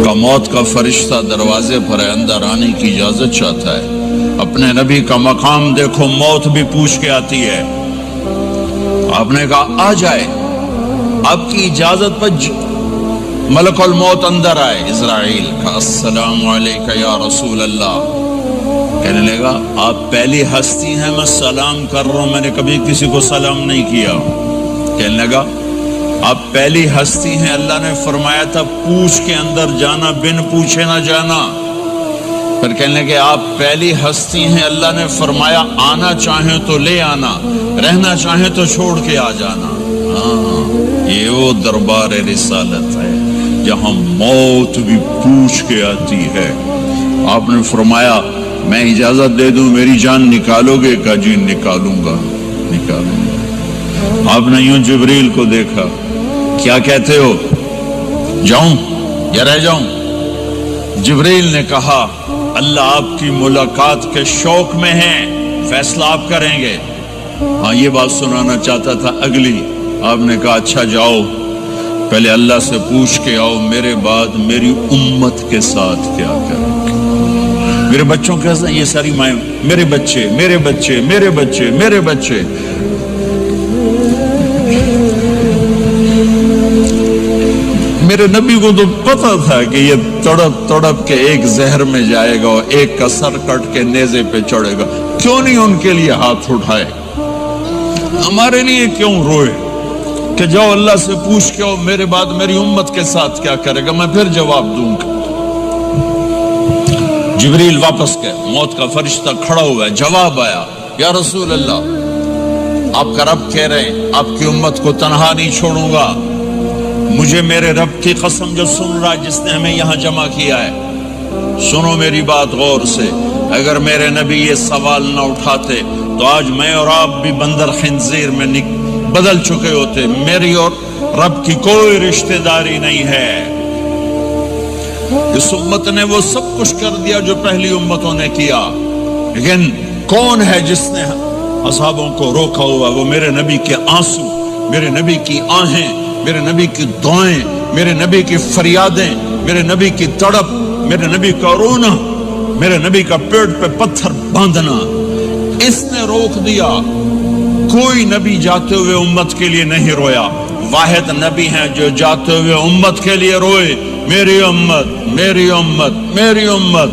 کا موت کا فرشتہ دروازے پر اندر آنے کی اجازت چاہتا ہے. اپنے نبی کا مقام دیکھو، موت بھی پوچھ کے آتی ہے. آپ نے کہا آ جائے، آپ کی اجازت پر ملک الموت اندر آئے. اسرائیل کا السلام علیکہ یا رسول اللہ. کہنے لگا آپ پہلی ہستی ہیں، میں سلام کر رہا ہوں، میں نے کبھی کسی کو سلام نہیں کیا. کہنے لگا آپ پہلی ہستی ہیں، اللہ نے فرمایا تھا پوچھ کے اندر جانا، بن پوچھے نہ جانا. پھر کہنے لگے آپ پہلی ہستی ہیں، اللہ نے فرمایا آنا چاہیں تو لے آنا، رہنا چاہیں تو چھوڑ کے آ جانا. ہاں، یہ وہ دربار رسالت ہے جہاں موت بھی پوچھ کے آتی ہے. آپ نے فرمایا میں اجازت دے دوں میری جان نکالو گے؟ کہا جی نکالوں گا، نکالوں گا. آپ نے یوں جبریل کو دیکھا، کیا کہتے ہو، جاؤں یا رہ جاؤں؟ جبریل نے کہا اللہ آپ کی ملاقات کے شوق میں ہیں، فیصلہ آپ کریں گے. ہاں یہ بات سنانا چاہتا تھا اگلی. آپ نے کہا اچھا جاؤ، پہلے اللہ سے پوچھ کے آؤ میرے بعد میری امت کے ساتھ کیا کریں گے. میرے بچوں کے ساتھ یہ ساری مائیں، میرے بچے میرے بچے میرے بچے میرے بچے. میرے نبی کو تو پتا تھا کہ یہ تڑپ تڑپ کے ایک زہر میں جائے گا اور ایک کا سر کٹ کے نیزے پہ چڑھے گا. کیوں نہیں ان کے لیے ہاتھ اٹھائے؟ ہمارے لیے کیوں روئے کہ جاؤ اللہ سے پوچھ کے آؤ میرے بعد میری امت کے ساتھ کیا کرے گا، میں پھر جواب دوں گا. جبریل واپس گئے، موت کا فرشتہ کھڑا ہوا ہے. جواب آیا یا رسول اللہ آپ کا رب کہہ رہے ہیں آپ کی امت کو تنہا نہیں چھوڑوں گا. مجھے میرے رب کی قسم جو سن رہا جس نے ہمیں یہاں جمع کیا ہے، سنو میری بات غور سے. اگر میرے نبی یہ سوال نہ اٹھاتے تو آج میں اور آپ بھی بندر خنزیر میں بدل چکے ہوتے. میری اور رب کی کوئی رشتہ داری نہیں ہے. اس امت نے وہ سب کچھ کر دیا جو پہلی امتوں نے کیا، لیکن کون ہے جس نے اصحابوں کو روکا ہوا؟ وہ میرے نبی کے آنسو، میرے نبی کی آہیں، میرے نبی کی دعائیں، میرے نبی کی فریادیں، میرے نبی کی تڑپ، میرے نبی کا رونا، میرے نبی کا پیٹ پہ پتھر باندھنا. اس نے روک دیا. کوئی نبی جاتے ہوئے امت کے لیے نہیں رویا. واحد نبی ہیں جو جاتے ہوئے امت کے لیے روئے، میری امت میری امت میری امت.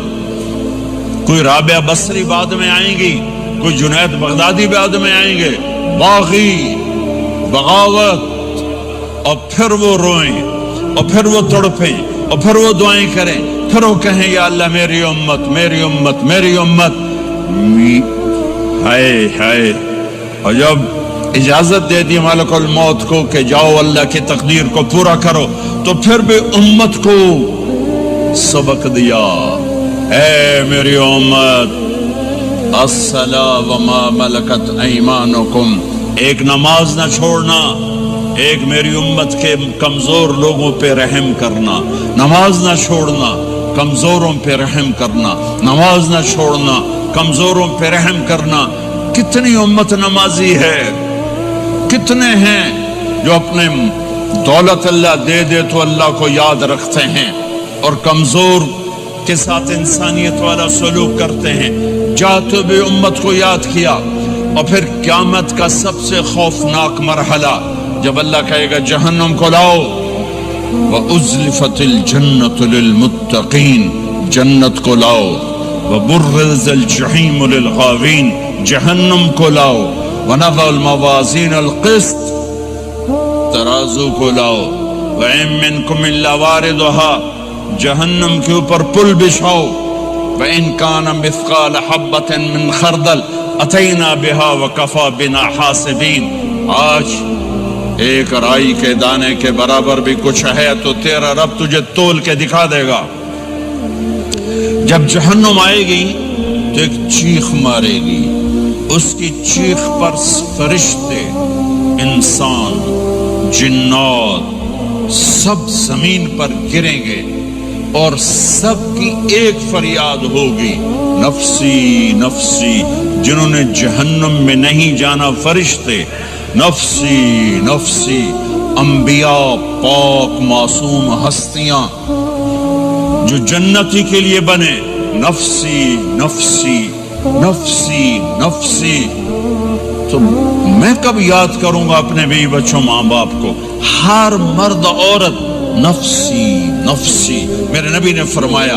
کوئی رابعہ بصری بعد میں آئیں گی، کوئی جنید بغدادی بعد میں آئیں گے، باغی بغاوت، اور پھر وہ روئیں اور پھر وہ تڑپیں اور پھر وہ دعائیں کریں، پھر وہ کہیں یا اللہ میری امت میری امت میری امت. ہائے ہائے. اور جب اجازت دے دی ملک الموت کو کہ جاؤ اللہ کی تقدیر کو پورا کرو، تو پھر بھی امت کو سبق دیا، اے میری امت الصلاۃ وما ملکت ایمانکم. ایک نماز نہ چھوڑنا، ایک میری امت کے کمزور لوگوں پہ رحم کرنا. نماز نہ چھوڑنا، کمزوروں پہ رحم کرنا. نماز نہ چھوڑنا، کمزوروں پہ رحم کرنا. کتنی امت نمازی ہے، کتنے ہیں جو اپنے دولت اللہ دے دے تو اللہ کو یاد رکھتے ہیں اور کمزور کے ساتھ انسانیت والا سلوک کرتے ہیں. جاتے بھی امت کو یاد کیا. اور پھر قیامت کا سب سے خوفناک مرحلہ جب اللہ کہے گا جہنم کو لاؤ، وَأُزْلِفَتِ الْجَنَّةُ لِلْمُتَّقِينَ، جنت کو لاؤ، وَبُرِّزَ الْجَحِيمُ لِلْغَاوِينَ، جہنم کو لاؤ، وَنَضَعُ الْمَوَازِينَ الْقِسْطَ، ترازو کو لاؤ، وَإِن مِّنكُمْ إِلَّا وَارِدُهَا، جہنم کے اوپر پل بچھاؤ، وَإِن كَانَ مِثْقَالَ حَبَّةٍ مِّنْ خَرْدَلٍ أَتَيْنَا بِهَا وَكَفَى بِنَا حَاسِبِينَ. آج ایک رائی کے دانے کے برابر بھی کچھ ہے تو تیرا رب تجھے تول کے دکھا دے گا. جب جہنم آئے گی تو ایک چیخ مارے گی، اس کی چیخ پر فرشتے، انسان، جنات سب زمین پر گریں گے اور سب کی ایک فریاد ہوگی، نفسی نفسی. جنہوں نے جہنم میں نہیں جانا فرشتے، نفسی نفسی. انبیاء، پاک معصوم ہستیاں، جو جنتی کے لیے بنے نفسی نفسی نفسی نفسی، تو میں کب یاد کروں گا اپنے بیوی بچوں ماں باپ کو؟ ہر مرد عورت نفسی نفسی۔ میرے نبی نے فرمایا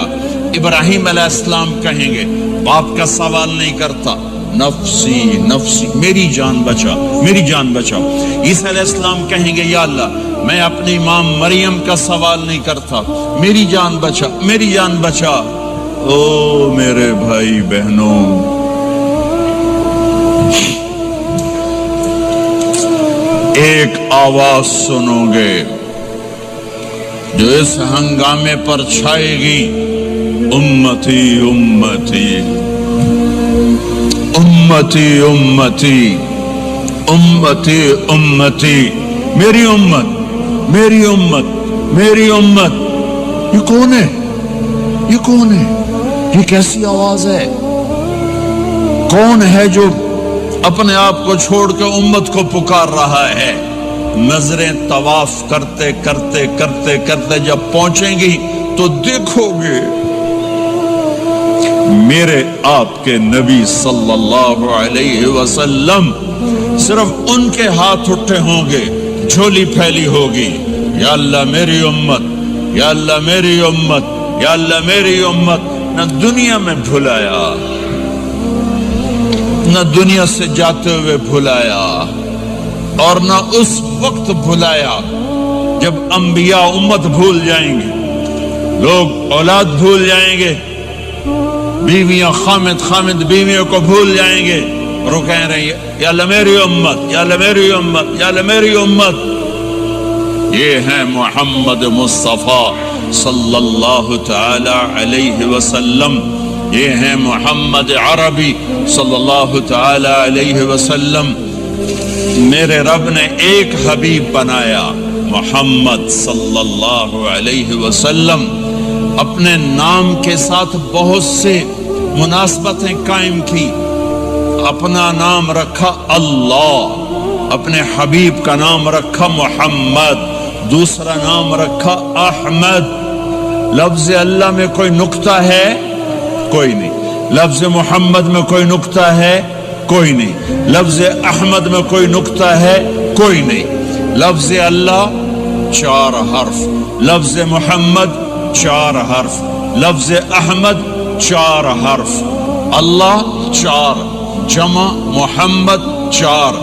ابراہیم علیہ السلام کہیں گے باپ کا سوال نہیں کرتا، نفسی نفسی، میری جان بچا میری جان بچا۔ عیسیٰ علیہ السلام کہیں گے یا اللہ میں اپنی ماں مریم کا سوال نہیں کرتا، میری جان بچا میری جان بچا۔ او میرے بھائی بہنوں، ایک آواز سنو گے جو اس ہنگامے پر چھائے گی، امتی امتی امتی امتی امتی امتی، میری امت میری امت میری امت۔ یہ کون ہے؟ یہ کون ہے؟ یہ کیسی آواز ہے؟ کون ہے جو اپنے آپ کو چھوڑ کے امت کو پکار رہا ہے؟ نظریں طواف کرتے کرتے کرتے کرتے جب پہنچیں گی تو دیکھو گے میرے آپ کے نبی صلی اللہ علیہ وسلم، صرف ان کے ہاتھ اٹھے ہوں گے، جھولی پھیلی ہوگی، یا اللہ میری امت یا اللہ میری امت یا اللہ میری امت۔ نہ دنیا میں بھلایا، نہ دنیا سے جاتے ہوئے بھلایا، اور نہ اس وقت بھلایا جب انبیاء امت بھول جائیں گے، لوگ اولاد بھول جائیں گے، بیویاں خامد بیویوں کو بھول جائیں گے، اور وہ کہہ رہے ہیں یا اللہ میری امت یا اللہ میری امت یا اللہ میری امت۔ یہ ہے محمد مصطفیٰ صلی اللہ تعالی علیہ وسلم، یہ ہے محمد عربی صلی اللہ تعالی علیہ وسلم۔ میرے رب نے ایک حبیب بنایا، محمد صلی اللہ علیہ وسلم۔ اپنے نام کے ساتھ بہت سے مناسبتیں قائم کی، اپنا نام رکھا اللہ، اپنے حبیب کا نام رکھا محمد، دوسرا نام رکھا احمد۔ لفظ اللہ میں کوئی نکتہ ہے؟ کوئی نہیں۔ لفظ محمد میں کوئی نکتہ ہے؟ کوئی نہیں۔ لفظ احمد میں کوئی نکتہ ہے؟ کوئی نہیں۔ لفظ اللہ 4 حرف، لفظ محمد 4 حرف، لفظ احمد 4 حرف، اللہ 4، جمع محمد 4،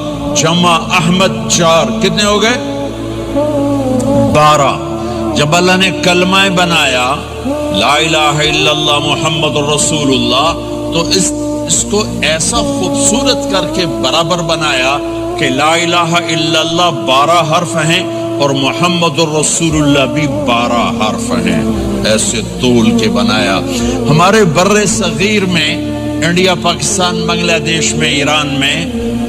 جمع احمد 4، کتنے ہو گئے؟ 12۔ جب اللہ نے کلمہ بنایا لا الہ الا اللہ محمد رسول اللہ، تو اس کو ایسا خوبصورت کر کے برابر بنایا کہ لا الہ الا اللہ 12 حرف ہیں اور محمد الرسول اللہ بھی 12 حرف ہیں، ایسے طول کے بنایا۔ ہمارے بر صغیر میں، انڈیا، پاکستان، بنگلہ دیش میں، ایران میں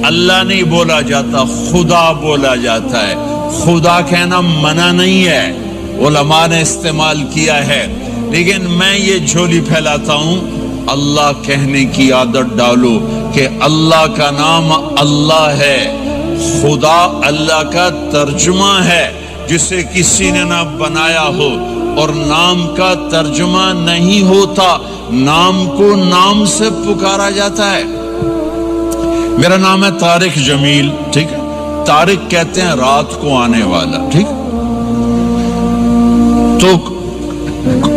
اللہ نہیں بولا جاتا، خدا بولا جاتا ہے۔ خدا کہنا منع نہیں ہے، علماء نے استعمال کیا ہے، لیکن میں یہ جھولی پھیلاتا ہوں، اللہ کہنے کی عادت ڈالو کہ اللہ کا نام اللہ ہے، خدا اللہ کا ترجمہ ہے جسے کسی نے نہ بنایا ہو، اور نام کا ترجمہ نہیں ہوتا، نام کو نام سے پکارا جاتا ہے۔ میرا نام ہے طارق جمیل، ٹھیک ہے؟ طارق کہتے ہیں رات کو آنے والا، ٹھیک؟ تو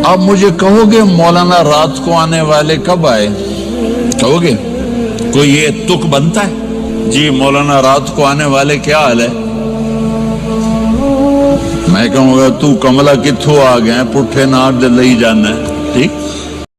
آپ مجھے کہو گے مولانا رات کو آنے والے کب آئے؟ کہو گے کوئی یہ تک بنتا ہے جی مولانا رات کو آنے والے کیا حال ہے؟ میں کہوں گا تو کملا کتھوں آ گئے پٹھے نار دے لئی جانا ہے، ٹھیک؟